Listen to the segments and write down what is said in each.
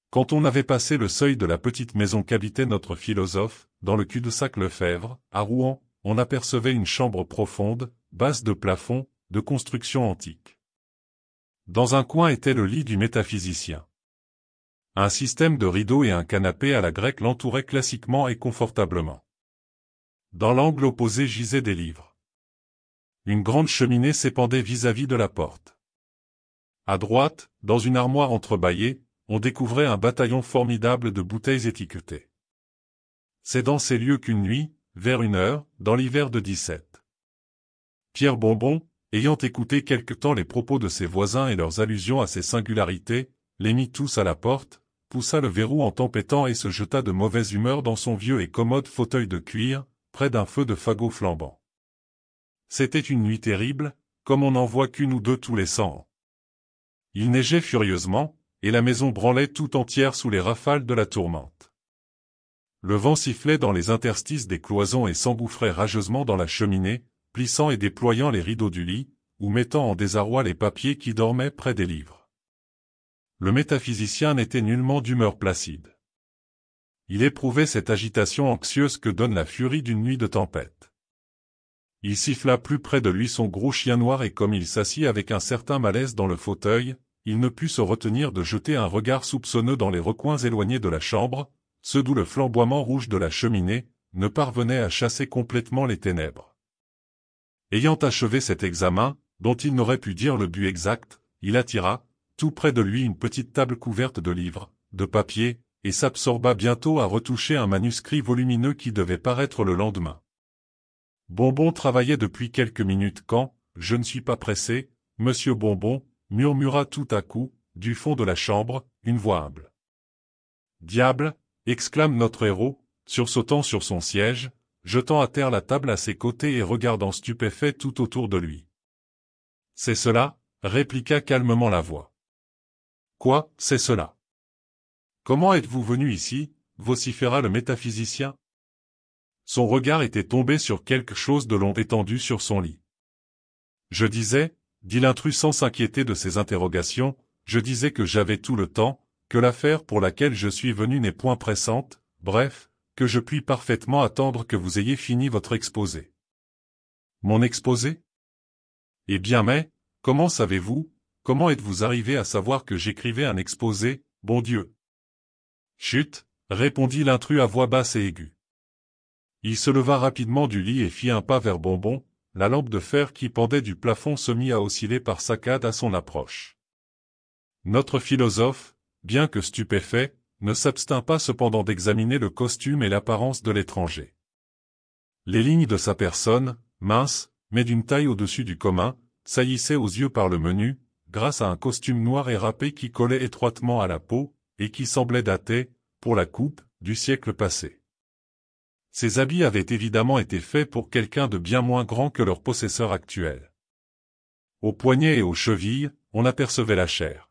Quand on avait passé le seuil de la petite maison qu'habitait notre philosophe, dans le cul-de-sac Lefebvre, à Rouen, on apercevait une chambre profonde, basse de plafond, de construction antique. Dans un coin était le lit du métaphysicien. Un système de rideaux et un canapé à la grecque l'entouraient classiquement et confortablement. Dans l'angle opposé gisaient des livres. Une grande cheminée s'épandait vis-à-vis de la porte. À droite, dans une armoire entrebâillée, on découvrait un bataillon formidable de bouteilles étiquetées. C'est dans ces lieux qu'une nuit, vers 1 heure, dans l'hiver de 17. Pierre Bonbon, ayant écouté quelque temps les propos de ses voisins et leurs allusions à ses singularités, les mit tous à la porte, poussa le verrou en tempêtant et se jeta de mauvaise humeur dans son vieux et commode fauteuil de cuir, près d'un feu de fagots flambant. C'était une nuit terrible, comme on n'en voit qu'une ou deux tous les 100 ans. Il neigeait furieusement, et la maison branlait tout entière sous les rafales de la tourmente. Le vent sifflait dans les interstices des cloisons et s'engouffrait rageusement dans la cheminée, plissant et déployant les rideaux du lit, ou mettant en désarroi les papiers qui dormaient près des livres. Le métaphysicien n'était nullement d'humeur placide. Il éprouvait cette agitation anxieuse que donne la furie d'une nuit de tempête. Il siffla plus près de lui son gros chien noir et comme il s'assit avec un certain malaise dans le fauteuil, il ne put se retenir de jeter un regard soupçonneux dans les recoins éloignés de la chambre, ceux d'où le flamboiement rouge de la cheminée ne parvenait à chasser complètement les ténèbres. Ayant achevé cet examen, dont il n'aurait pu dire le but exact, il attira, tout près de lui une petite table couverte de livres, de papier, et s'absorba bientôt à retoucher un manuscrit volumineux qui devait paraître le lendemain. Bonbon travaillait depuis quelques minutes quand, je ne suis pas pressé, monsieur Bonbon, murmura tout à coup, du fond de la chambre, une voix humble. Diable, exclame notre héros, sursautant sur son siège, jetant à terre la table à ses côtés et regardant stupéfait tout autour de lui. C'est cela, répliqua calmement la voix. Quoi, c'est cela? Comment êtes-vous venu ici, vociféra le métaphysicien. Son regard était tombé sur quelque chose de long étendu sur son lit. Je disais, dit l'intrus sans s'inquiéter de ses interrogations, je disais que j'avais tout le temps, que l'affaire pour laquelle je suis venu n'est point pressante, bref, que je puis parfaitement attendre que vous ayez fini votre exposé. Mon exposé? Eh bien mais, comment savez-vous, comment êtes-vous arrivé à savoir que j'écrivais un exposé, bon Dieu? Chut, répondit l'intrus à voix basse et aiguë. Il se leva rapidement du lit et fit un pas vers Bonbon, la lampe de fer qui pendait du plafond se mit à osciller par saccades à son approche. Notre philosophe, bien que stupéfait, ne s'abstint pas cependant d'examiner le costume et l'apparence de l'étranger. Les lignes de sa personne, minces, mais d'une taille au-dessus du commun, saillissaient aux yeux par le menu, grâce à un costume noir et râpé qui collait étroitement à la peau, et qui semblait dater, pour la coupe, du siècle passé. Ces habits avaient évidemment été faits pour quelqu'un de bien moins grand que leur possesseur actuel. Aux poignets et aux chevilles, on apercevait la chair.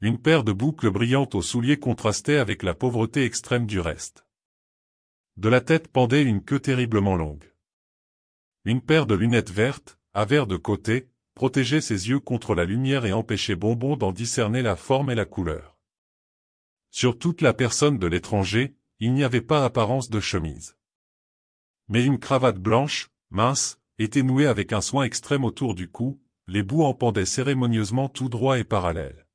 Une paire de boucles brillantes aux souliers contrastait avec la pauvreté extrême du reste. De la tête pendait une queue terriblement longue. Une paire de lunettes vertes, à verre de côté, protégeait ses yeux contre la lumière et empêchait Bonbon d'en discerner la forme et la couleur. Sur toute la personne de l'étranger, il n'y avait pas apparence de chemise. Mais une cravate blanche, mince, était nouée avec un soin extrême autour du cou, les bouts en pendaient cérémonieusement tout droit et parallèles.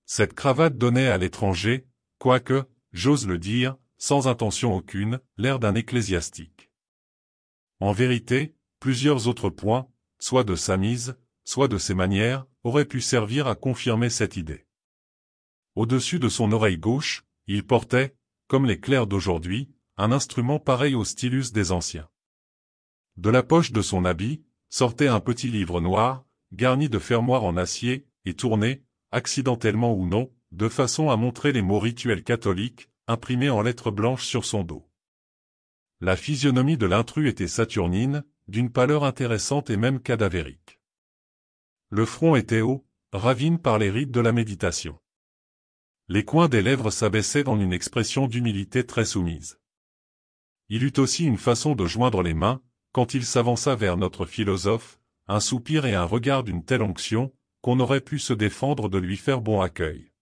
Cette cravate donnait à l'étranger, quoique, j'ose le dire, sans intention aucune, l'air d'un ecclésiastique. En vérité, plusieurs autres points, soit de sa mise, soit de ses manières, auraient pu servir à confirmer cette idée. Au-dessus de son oreille gauche, il portait, comme les clercs d'aujourd'hui, un instrument pareil au stylus des anciens. De la poche de son habit, sortait un petit livre noir, garni de fermoirs en acier, et tourné, accidentellement ou non, de façon à montrer les mots rituels catholiques, imprimés en lettres blanches sur son dos. La physionomie de l'intrus était saturnine, d'une pâleur intéressante et même cadavérique. Le front était haut, ravine par les rides de la méditation. Les coins des lèvres s'abaissaient dans une expression d'humilité très soumise. Il eut aussi une façon de joindre les mains, quand il s'avança vers notre philosophe, un soupir et un regard d'une telle onction, qu'on aurait pu se défendre de lui faire bon accueil.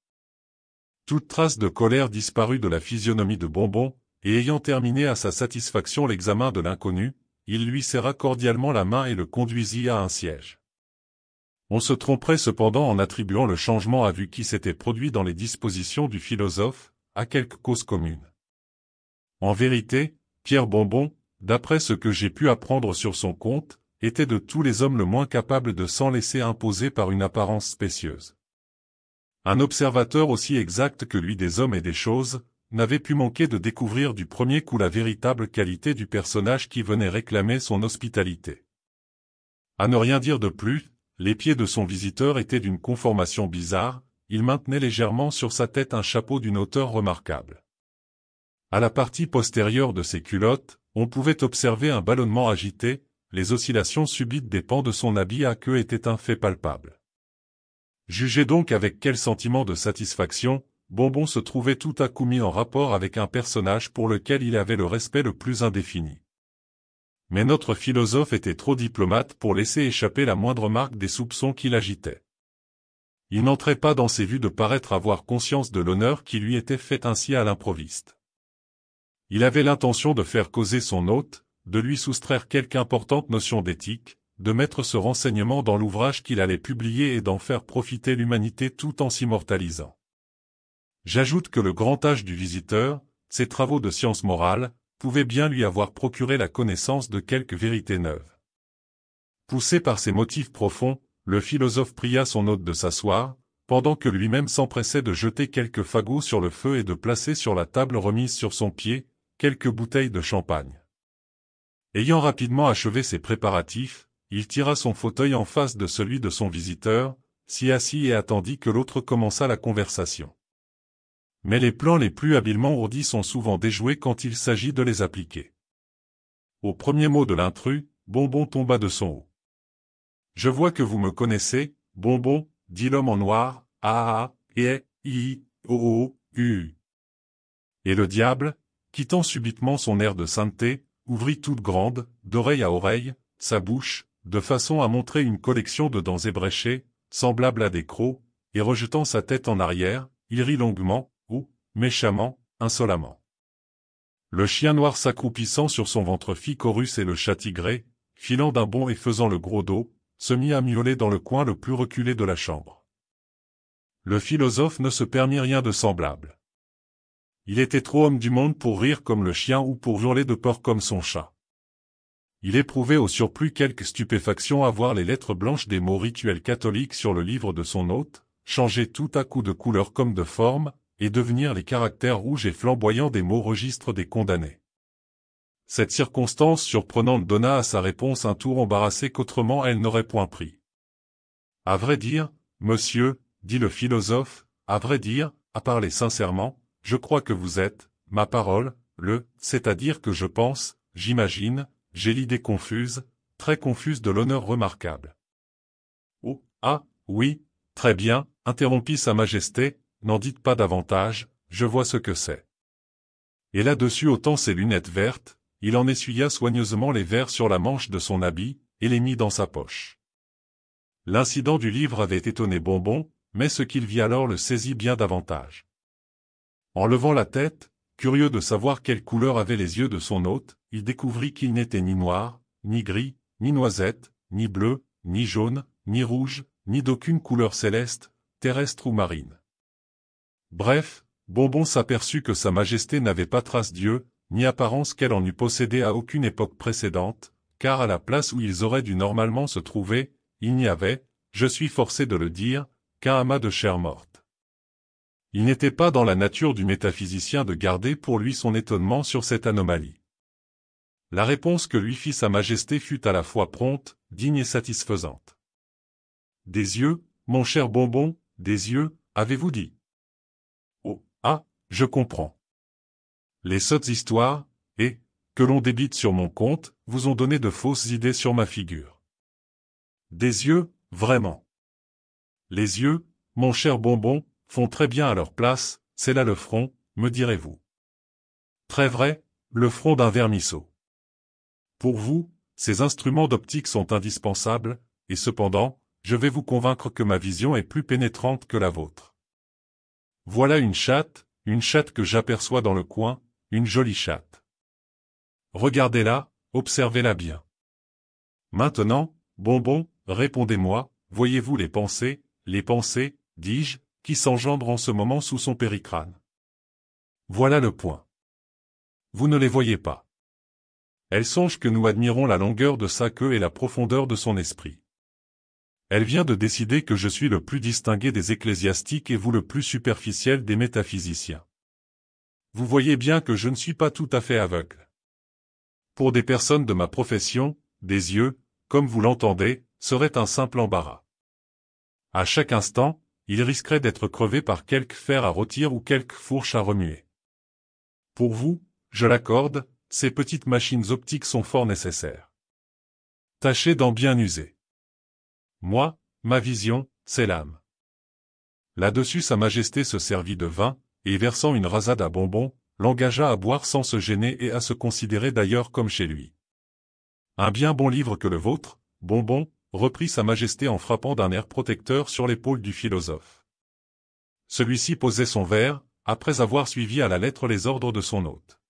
Toute trace de colère disparut de la physionomie de Bonbon, et ayant terminé à sa satisfaction l'examen de l'inconnu, il lui serra cordialement la main et le conduisit à un siège. On se tromperait cependant en attribuant le changement à vue qui s'était produit dans les dispositions du philosophe, à quelque cause commune. En vérité, Pierre Bonbon, d'après ce que j'ai pu apprendre sur son compte, était de tous les hommes le moins capable de s'en laisser imposer par une apparence spécieuse. Un observateur aussi exact que lui des hommes et des choses, n'avait pu manquer de découvrir du premier coup la véritable qualité du personnage qui venait réclamer son hospitalité. À ne rien dire de plus, les pieds de son visiteur étaient d'une conformation bizarre, il maintenait légèrement sur sa tête un chapeau d'une hauteur remarquable. À la partie postérieure de ses culottes, on pouvait observer un ballonnement agité, les oscillations subites des pans de son habit à queue étaient un fait palpable. Jugez donc avec quel sentiment de satisfaction, Bonbon se trouvait tout à coup mis en rapport avec un personnage pour lequel il avait le respect le plus indéfini. Mais notre philosophe était trop diplomate pour laisser échapper la moindre marque des soupçons qui l'agitaient. Il n'entrait pas dans ses vues de paraître avoir conscience de l'honneur qui lui était fait ainsi à l'improviste. Il avait l'intention de faire causer son hôte, de lui soustraire quelque importante notion d'éthique, de mettre ce renseignement dans l'ouvrage qu'il allait publier et d'en faire profiter l'humanité tout en s'immortalisant. J'ajoute que le grand âge du visiteur, ses travaux de science morale, pouvaient bien lui avoir procuré la connaissance de quelques vérités neuves. Poussé par ces motifs profonds, le philosophe pria son hôte de s'asseoir, pendant que lui-même s'empressait de jeter quelques fagots sur le feu et de placer sur la table remise sur son pied, quelques bouteilles de champagne. Ayant rapidement achevé ses préparatifs, il tira son fauteuil en face de celui de son visiteur, s'y assit et attendit que l'autre commençât la conversation. Mais les plans les plus habilement ourdis sont souvent déjoués quand il s'agit de les appliquer. Au premier mot de l'intrus, Bonbon tomba de son haut. « Je vois que vous me connaissez, Bonbon, dit l'homme en noir, I. Et le diable, quittant subitement son air de sainteté, ouvrit toute grande, d'oreille à oreille, sa bouche, de façon à montrer une collection de dents ébréchées, semblables à des crocs, et rejetant sa tête en arrière, il rit longuement, ou, méchamment, insolemment. Le chien noir s'accroupissant sur son ventre fit chorus et le chat tigré, filant d'un bond et faisant le gros dos, se mit à miauler dans le coin le plus reculé de la chambre. Le philosophe ne se permit rien de semblable. Il était trop homme du monde pour rire comme le chien ou pour hurler de peur comme son chat. Il éprouvait au surplus quelque stupéfaction à voir les lettres blanches des mots rituels catholiques sur le livre de son hôte, changer tout à coup de couleur comme de forme, et devenir les caractères rouges et flamboyants des mots registres des condamnés. Cette circonstance surprenante donna à sa réponse un tour embarrassé qu'autrement elle n'aurait point pris. « À vrai dire, monsieur, dit le philosophe, à vrai dire, à parler sincèrement, je crois que vous êtes, ma parole, c'est-à-dire que je pense, j'imagine, j'ai l'idée confuse, très confuse de l'honneur remarquable. » « Oh, ah, oui, très bien, interrompit sa majesté, n'en dites pas davantage, je vois ce que c'est. Et là-dessus ôtant ses lunettes vertes, il en essuya soigneusement les verres sur la manche de son habit, et les mit dans sa poche. L'incident du livre avait étonné Bonbon, mais ce qu'il vit alors le saisit bien davantage. En levant la tête, curieux de savoir quelle couleur avaient les yeux de son hôte, il découvrit qu'ils n'étaient ni noirs, ni gris, ni noisette, ni bleu, ni jaune, ni rouge, ni d'aucune couleur céleste, terrestre ou marine. Bref, Bonbon s'aperçut que sa majesté n'avait pas trace d'yeux, ni apparence qu'elle en eût possédé à aucune époque précédente, car à la place où ils auraient dû normalement se trouver, il n'y avait, je suis forcé de le dire, qu'un amas de chair morte. Il n'était pas dans la nature du métaphysicien de garder pour lui son étonnement sur cette anomalie. La réponse que lui fit sa majesté fut à la fois prompte, digne et satisfaisante. « Des yeux, mon cher Bonbon, des yeux, avez-vous dit ? Oh, ah, je comprends. Les sottes histoires, et, que l'on débite sur mon compte, vous ont donné de fausses idées sur ma figure. Des yeux, vraiment. Les yeux, mon cher Bonbon, font très bien à leur place, c'est là le front, me direz-vous. Très vrai, le front d'un vermisseau. Pour vous, ces instruments d'optique sont indispensables, et cependant, je vais vous convaincre que ma vision est plus pénétrante que la vôtre. Voilà une chatte que j'aperçois dans le coin, une jolie chatte. Regardez-la, observez-la bien. Maintenant, Bonbon, répondez-moi, voyez-vous les pensées, dis-je, qui s'engendrent en ce moment sous son péricrâne? Voilà le point. Vous ne les voyez pas. Elle songe que nous admirons la longueur de sa queue et la profondeur de son esprit. Elle vient de décider que je suis le plus distingué des ecclésiastiques et vous le plus superficiel des métaphysiciens. Vous voyez bien que je ne suis pas tout à fait aveugle. Pour des personnes de ma profession, des yeux, comme vous l'entendez, seraient un simple embarras. À chaque instant, ils risqueraient d'être crevés par quelque fer à rôtir ou quelque fourche à remuer. Pour vous, je l'accorde, ces petites machines optiques sont fort nécessaires. Tâchez d'en bien user. Moi, ma vision, c'est l'âme. Là-dessus Sa Majesté se servit de vin, et versant une rasade à Bonbon, l'engagea à boire sans se gêner et à se considérer d'ailleurs comme chez lui. Un bien bon livre que le vôtre, Bonbon, reprit Sa Majesté en frappant d'un air protecteur sur l'épaule du philosophe. Celui-ci posait son verre, après avoir suivi à la lettre les ordres de son hôte.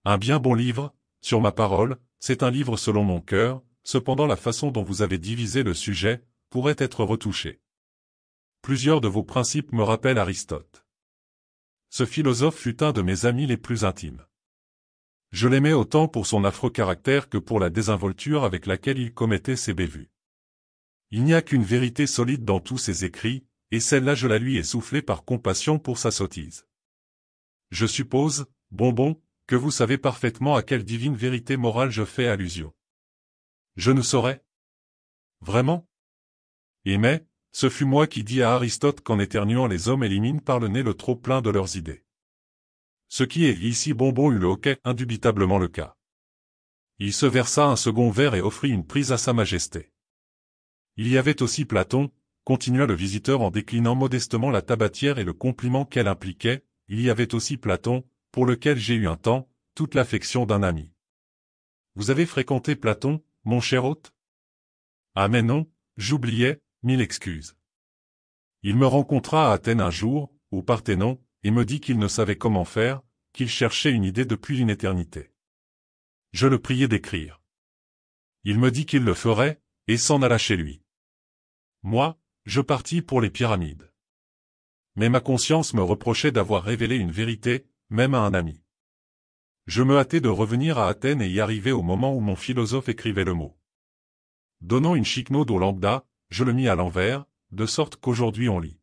Un bien bon livre, sur ma parole, c'est un livre selon mon cœur, cependant la façon dont vous avez divisé le sujet, pourrait être retouchée. Plusieurs de vos principes me rappellent Aristote. Ce philosophe fut un de mes amis les plus intimes. Je l'aimais autant pour son affreux caractère que pour la désinvolture avec laquelle il commettait ses bévues. Il n'y a qu'une vérité solide dans tous ses écrits, et celle-là je la lui ai soufflée par compassion pour sa sottise. Je suppose, Bonbon, que vous savez parfaitement à quelle divine vérité morale je fais allusion. Je ne saurais. Vraiment? Et mais, ce fut moi qui dis à Aristote qu'en éternuant les hommes éliminent par le nez le trop-plein de leurs idées. Ce qui est ici Bonbon eut le hoquet indubitablement le cas. Il se versa un second verre et offrit une prise à Sa Majesté. Il y avait aussi Platon, continua le visiteur en déclinant modestement la tabatière et le compliment qu'elle impliquait, il y avait aussi Platon, pour lequel j'ai eu un temps, toute l'affection d'un ami. Vous avez fréquenté Platon, mon cher hôte? Ah mais non, j'oubliais, mille excuses. Il me rencontra à Athènes un jour, au Parthénon, et me dit qu'il ne savait comment faire, qu'il cherchait une idée depuis une éternité. Je le priai d'écrire. Il me dit qu'il le ferait, et s'en alla chez lui. Moi, je partis pour les pyramides. Mais ma conscience me reprochait d'avoir révélé une vérité, même à un ami. Je me hâtai de revenir à Athènes et y arriver au moment où mon philosophe écrivait le mot. Donnant une chiquenaude au lambda, je le mis à l'envers, de sorte qu'aujourd'hui on lit.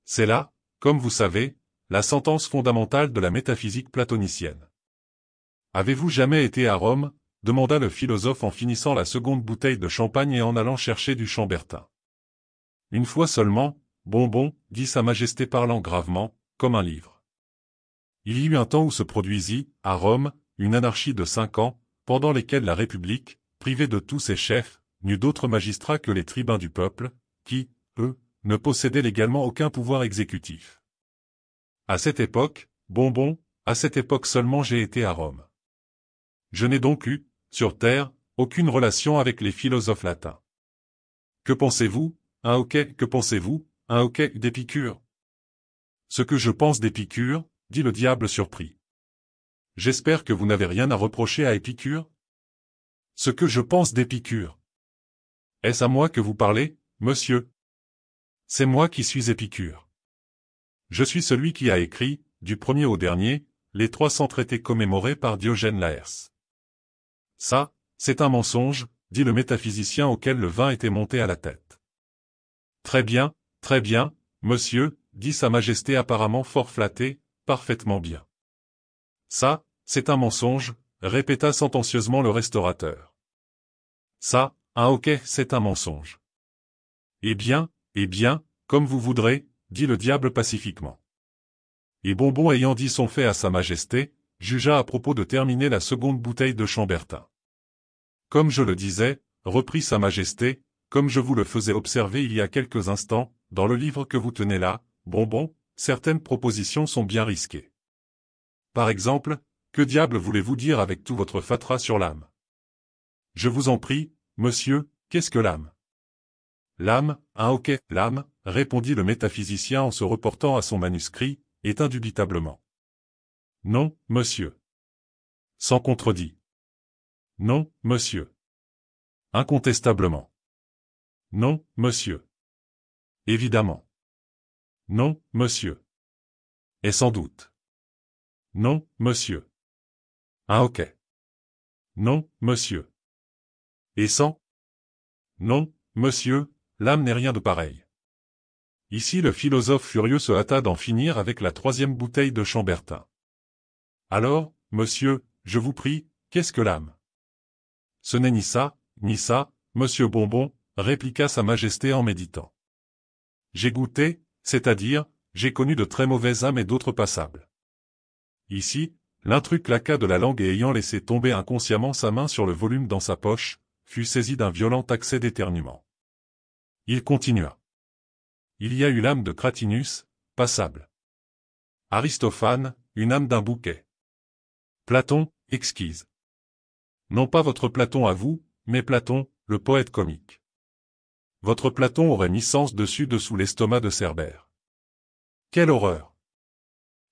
C'est là, comme vous savez, la sentence fondamentale de la métaphysique platonicienne. Avez-vous jamais été à Rome? Demanda le philosophe en finissant la seconde bouteille de champagne et en allant chercher du chambertin. Une fois seulement, Bonbon, dit Sa Majesté parlant gravement, comme un livre. Il y eut un temps où se produisit, à Rome, une anarchie de 5 ans, pendant lesquels la République, privée de tous ses chefs, n'eut d'autres magistrats que les tribuns du peuple, qui, eux, ne possédaient légalement aucun pouvoir exécutif. À cette époque, Bonbon, à cette époque seulement j'ai été à Rome. Je n'ai donc eu, sur terre, aucune relation avec les philosophes latins. Que pensez-vous, que pensez-vous, d'Épicure? Ce que je pense d'Épicure, dit le diable surpris. J'espère que vous n'avez rien à reprocher à Épicure? Ce que je pense d'Épicure. Est-ce à moi que vous parlez, monsieur? C'est moi qui suis Épicure. Je suis celui qui a écrit, du premier au dernier, les 300 traités commémorés par Diogène Laërce. Ça, c'est un mensonge, dit le métaphysicien auquel le vin était monté à la tête. Très bien, monsieur, dit Sa Majesté apparemment fort flattée, parfaitement bien. Ça, c'est un mensonge, répéta sentencieusement le restaurateur. Ça, c'est un mensonge. Eh bien, comme vous voudrez, dit le diable pacifiquement. Et Bonbon ayant dit son fait à Sa Majesté, jugea à propos de terminer la seconde bouteille de chambertin. Comme je le disais, reprit Sa Majesté, comme je vous le faisais observer il y a quelques instants, dans le livre que vous tenez là, Bonbon, certaines propositions sont bien risquées. Par exemple, que diable voulez-vous dire avec tout votre fatras sur l'âme? Je vous en prie, monsieur, qu'est-ce que l'âme? L'âme, l'âme, répondit le métaphysicien en se reportant à son manuscrit, est indubitablement. Non, monsieur. Sans contredit. Non, monsieur. Incontestablement. Non, monsieur. Évidemment. Non, monsieur. Et sans doute. Non, monsieur. Ah ok. Non, monsieur. Et sans? Non, monsieur, l'âme n'est rien de pareil. Ici le philosophe furieux se hâta d'en finir avec la 3e bouteille de Chambertin. Alors, monsieur, je vous prie, qu'est-ce que l'âme? Ce n'est ni ça, monsieur Bonbon, répliqua sa majesté en méditant. J'ai goûté, c'est-à-dire, j'ai connu de très mauvaises âmes et d'autres passables. Ici, l'intrus claqua de la langue et ayant laissé tomber inconsciemment sa main sur le volume dans sa poche, fut saisi d'un violent accès d'éternuement. Il continua. Il y a eu l'âme de Cratinus, passable. Aristophane, une âme d'un bouquet. Platon, exquise. Non pas votre Platon à vous, mais Platon, le poète comique. Votre Platon aurait mis sens dessous l'estomac de Cerbère. Quelle horreur!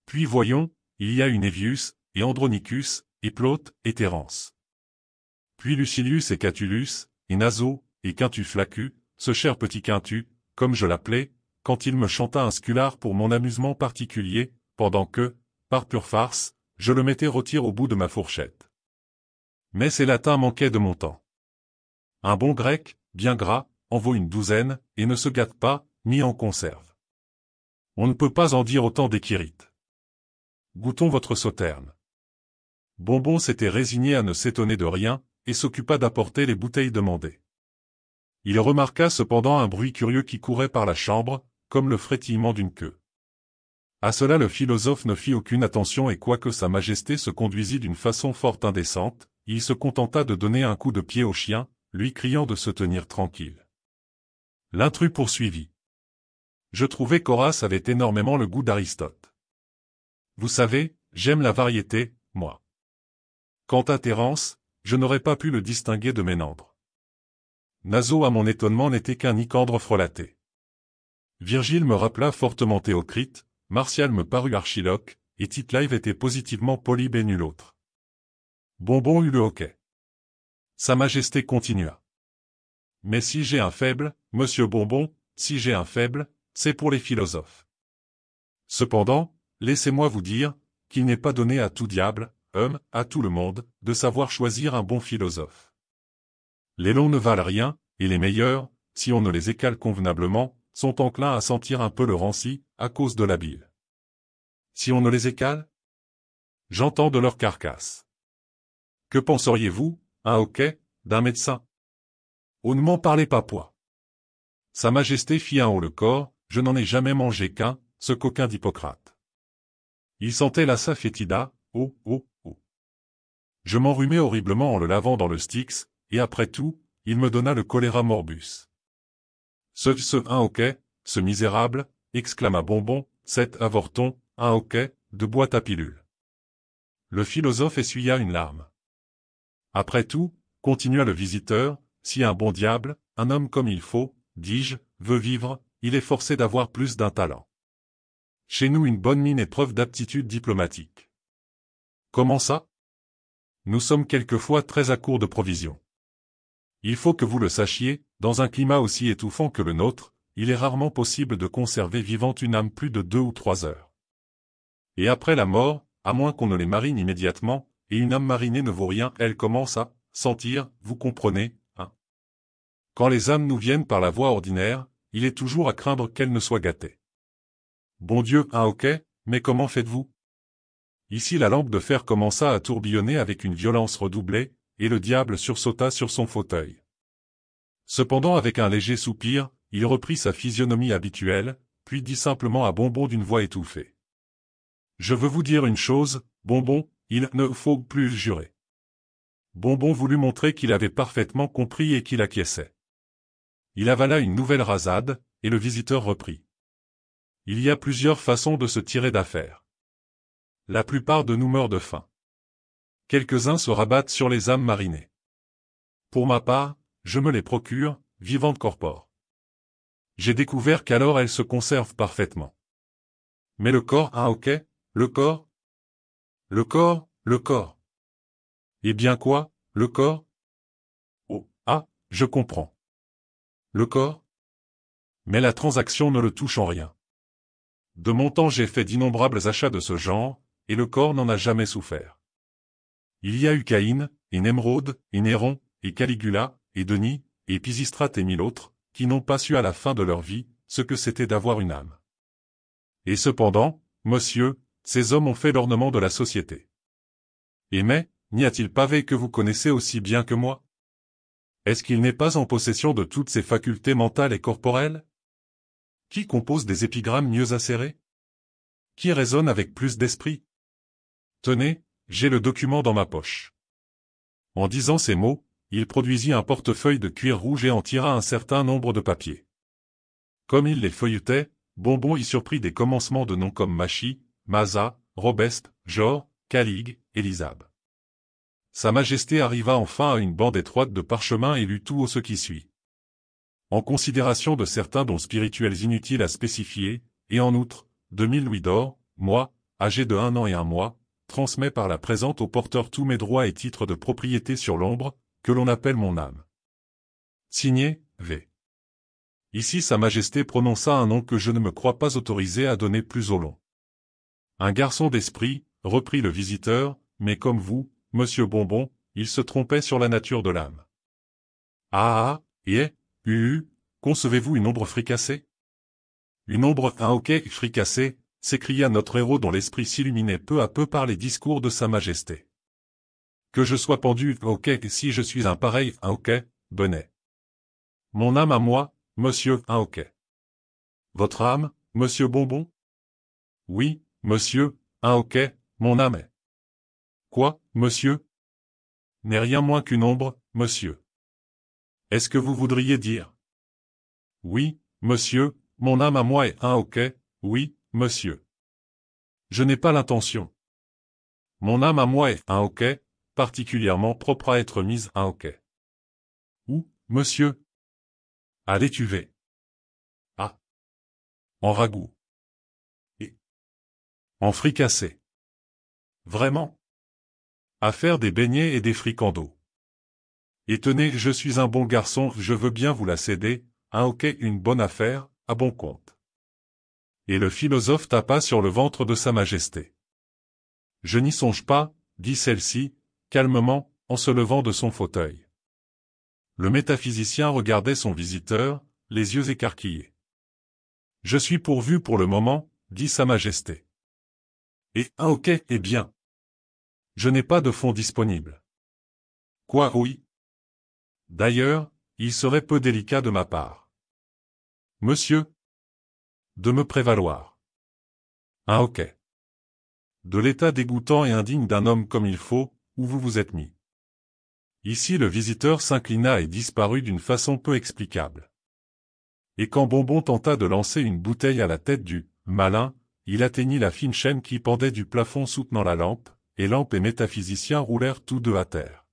Puis voyons, il y a eu Névius, et Andronicus, et Plaute, et Terence. Puis Lucilius et Catulus, et Naso, et Quintus Flaccus, ce cher petit Quintus, comme je l'appelais, quand il me chanta un sculare pour mon amusement particulier, pendant que, par pure farce, je le mettais rôtir au bout de ma fourchette. Mais ces latins manquaient de mon temps. Un bon grec, bien gras, en vaut une douzaine, et ne se gâte pas, ni en conserve. On ne peut pas en dire autant d'Équirite. Goûtons votre sauterne. Bonbon s'était résigné à ne s'étonner de rien, et s'occupa d'apporter les bouteilles demandées. Il remarqua cependant un bruit curieux qui courait par la chambre, comme le frétillement d'une queue. À cela le philosophe ne fit aucune attention et quoique sa majesté se conduisit d'une façon fort indécente, il se contenta de donner un coup de pied au chien, lui criant de se tenir tranquille. L'intrus poursuivit. Je trouvais qu'Horace avait énormément le goût d'Aristote. Vous savez, j'aime la variété, moi. Quant à Terence, je n'aurais pas pu le distinguer de Ménandre. Naso à mon étonnement n'était qu'un Nicandre frelaté. Virgile me rappela fortement Théocrite, Martial me parut Archiloque, et Tite-Live était positivement Polybe et nul autre. Bonbon eut le hoquet. Sa majesté continua. Mais si j'ai un faible, monsieur Bonbon, si j'ai un faible, c'est pour les philosophes. Cependant, laissez-moi vous dire, qu'il n'est pas donné à tout diable, à tout le monde, de savoir choisir un bon philosophe. Les longs ne valent rien, et les meilleurs, si on ne les écale convenablement, sont enclins à sentir un peu le ranci, à cause de la bile. Si on ne les écale? J'entends de leur carcasse. Que penseriez-vous, un hoquet, d'un médecin? Oh ne m'en parlez pas point. Sa majesté fit un haut le corps, je n'en ai jamais mangé qu'un, ce coquin d'Hippocrate. Il sentait la fétida, oh. Je m'enrhumai horriblement en le lavant dans le Styx, et après tout, il me donna le choléra morbus. Un hoquet, ce misérable, exclama Bonbon, cet avorton, un hoquet, de boîte à pilules. Le philosophe essuya une larme. Après tout, continua le visiteur, si un bon diable, un homme comme il faut, dis-je, veut vivre, il est forcé d'avoir plus d'un talent. Chez nous une bonne mine est preuve d'aptitude diplomatique. Comment ça? Nous sommes quelquefois très à court de provisions. Il faut que vous le sachiez, dans un climat aussi étouffant que le nôtre, il est rarement possible de conserver vivante une âme plus de 2 ou 3 heures. Et après la mort, à moins qu'on ne les marine immédiatement, et une âme marinée ne vaut rien, elle commence à sentir, vous comprenez, hein. Quand les âmes nous viennent par la voie ordinaire, il est toujours à craindre qu'elles ne soient gâtées. Bon Dieu, un hoquet, mais comment faites-vous? Ici la lampe de fer commença à tourbillonner avec une violence redoublée, et le diable sursauta sur son fauteuil. Cependant avec un léger soupir, il reprit sa physionomie habituelle, puis dit simplement à Bonbon d'une voix étouffée. Je veux vous dire une chose, Bonbon, il ne faut plus jurer. Bonbon voulut montrer qu'il avait parfaitement compris et qu'il acquiesçait. Il avala une nouvelle rasade, et le visiteur reprit. Il y a plusieurs façons de se tirer d'affaire. La plupart de nous meurent de faim. Quelques-uns se rabattent sur les âmes marinées. Pour ma part, je me les procure, vivantes corpore. J'ai découvert qu'alors elle se conserve parfaitement. Mais le corps, ah ok, le corps? Le corps, le corps. Eh bien quoi, le corps? Oh, ah, je comprends. Le corps? Mais la transaction ne le touche en rien. De mon temps j'ai fait d'innombrables achats de ce genre, et le corps n'en a jamais souffert. Il y a eu Caïn, et Nemrod, et Néron, et Caligula, et Denis, et Pisistrate et mille autres, qui n'ont pas su à la fin de leur vie, ce que c'était d'avoir une âme. Et cependant, monsieur, ces hommes ont fait l'ornement de la société. Et mais, n'y a-t-il pas Vey que vous connaissez aussi bien que moi? Est-ce qu'il n'est pas en possession de toutes ses facultés mentales et corporelles? Qui compose des épigrammes mieux acérées? Qui raisonne avec plus d'esprit? Tenez, j'ai le document dans ma poche. En disant ces mots, il produisit un portefeuille de cuir rouge et en tira un certain nombre de papiers. Comme il les feuilletait, Bonbon y surprit des commencements de noms comme Machi, Maza, Robeste, Jor, Calig, Élisab. Sa Majesté arriva enfin à une bande étroite de parchemin et lut tout ce qui suit. En considération de certains dons spirituels inutiles à spécifier, et en outre, 2000 louis d'or, moi, âgé de 1 an et 1 mois, transmets par la présente au porteur tous mes droits et titres de propriété sur l'ombre, que l'on appelle mon âme. Signé, V. Ici Sa Majesté prononça un nom que je ne me crois pas autorisé à donner plus au long. Un garçon d'esprit, reprit le visiteur, mais comme vous, monsieur Bonbon, il se trompait sur la nature de l'âme. Ah, concevez-vous une ombre fricassée? Une ombre, un hoquet fricassé, s'écria notre héros dont l'esprit s'illuminait peu à peu par les discours de Sa Majesté. Que je sois pendu, ok, si je suis un pareil, un ok, bonnet. Mon âme à moi, monsieur, un ok. Votre âme, monsieur Bonbon? Oui, monsieur, un ok, mon âme est. Quoi, monsieur? N'est rien moins qu'une ombre, monsieur. Est-ce que vous voudriez dire? Oui, monsieur, mon âme à moi est un ok, oui, monsieur. Je n'ai pas l'intention. Mon âme à moi est un ok, particulièrement propre à être mise un ok. Où, monsieur? À l'étuvée. Ah. En ragoût. Et. En fricassé. Vraiment? À faire des beignets et des fricandeaux. Et tenez, je suis un bon garçon, je veux bien vous la céder, un ok, une bonne affaire, à bon compte. Et le philosophe tapa sur le ventre de Sa Majesté. Je n'y songe pas, dit celle-ci, calmement, en se levant de son fauteuil. Le métaphysicien regardait son visiteur, les yeux écarquillés. Je suis pourvu pour le moment, dit Sa Majesté. Et un ok, eh bien. Je n'ai pas de fonds disponibles. Quoi, oui? D'ailleurs, il serait peu délicat de ma part. Monsieur? De me prévaloir. Un ok. De l'état dégoûtant et indigne d'un homme comme il faut, où vous vous êtes mis. Ici le visiteur s'inclina et disparut d'une façon peu explicable. Et quand Bonbon tenta de lancer une bouteille à la tête du malin, il atteignit la fine chaîne qui pendait du plafond soutenant la lampe, et lampe et métaphysicien roulèrent tous deux à terre.